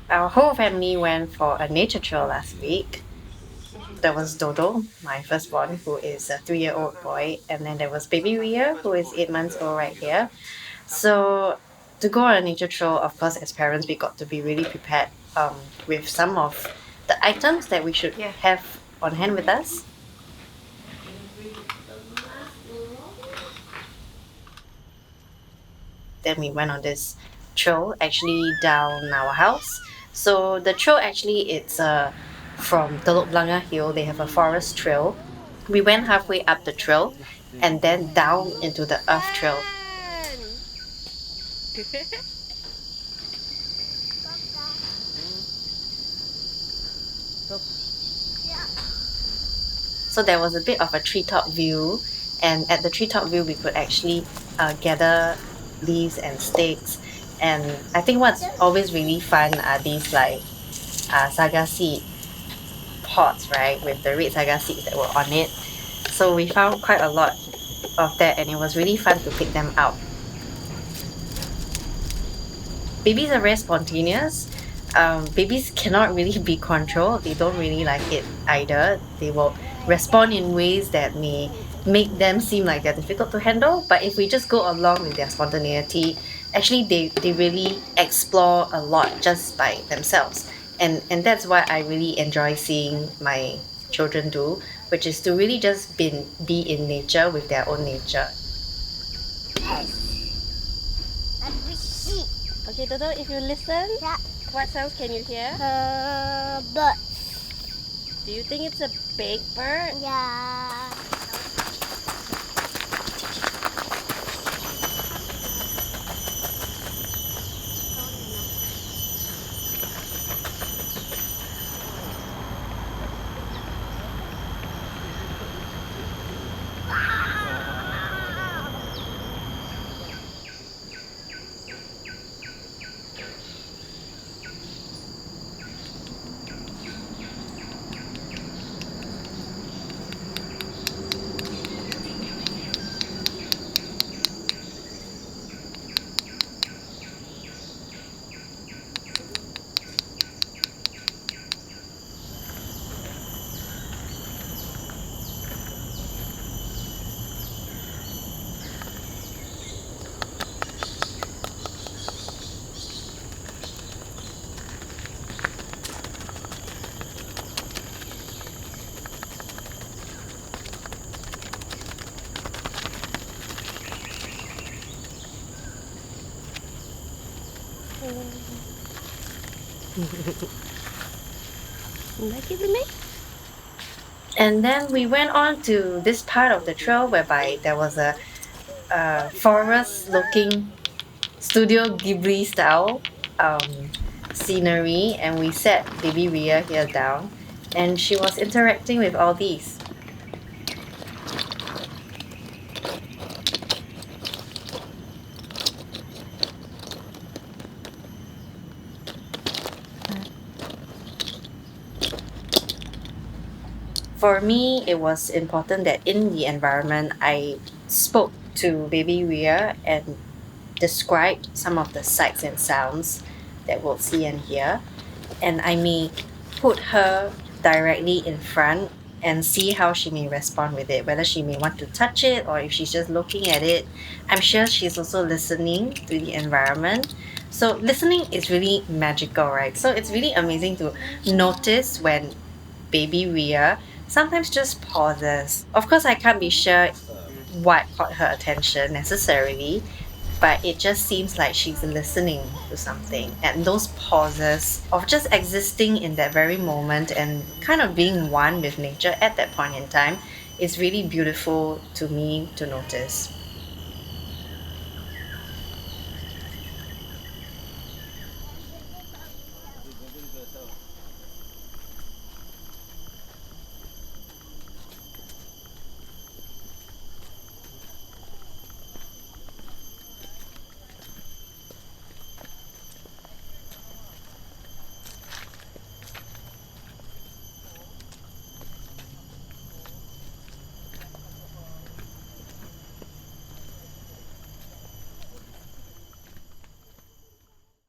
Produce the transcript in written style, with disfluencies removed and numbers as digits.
Our whole family went for a nature trail last week. There was Dodo, my firstborn, who is a 3-year-old boy, and then there was baby Ria, who is 8 months old right here. So to go on a nature trail, of course, as parents, we got to be really prepared with some of the items that we should have on hand with us. Then we went on this trail actually down our house. So the trail actually it's from Telok Hill. They have a forest trail. We went halfway up the trail and then down into the earth trail. So there was a bit of a treetop view, and at the treetop view we could actually gather leaves and sticks. And I think what's always really fun are these like saga seed pots, right, with the red saga seeds that were on it. So we found quite a lot of that, and it was really fun to pick them out. Babies are very spontaneous. Babies cannot really be controlled. They don't really like it either. They will respond in ways that may make them seem like they're difficult to handle. But if we just go along with their spontaneity, actually they really explore a lot just by themselves. And that's what I really enjoy seeing my children do, which is to really just be in nature with their own nature. Okay, Dodo, if you listen, what sounds can you hear? Bird. Do you think it's a big bird? Yeah. Like it with me? And then we went on to this part of the trail whereby there was a forest looking Studio Ghibli style scenery, and we set baby Ria here down, and she was interacting with all these. For me, it was important that in the environment, I spoke to baby Ria and described some of the sights and sounds that we'll see and hear. And I may put her directly in front and see how she may respond with it, whether she may want to touch it or if she's just looking at it. I'm sure she's also listening to the environment. So listening is really magical, right? So it's really amazing to notice when baby Ria sometimes just pauses. Of course, I can't be sure what caught her attention necessarily, but it just seems like she's listening to something. And those pauses of just existing in that very moment and kind of being one with nature at that point in time is really beautiful to me to notice.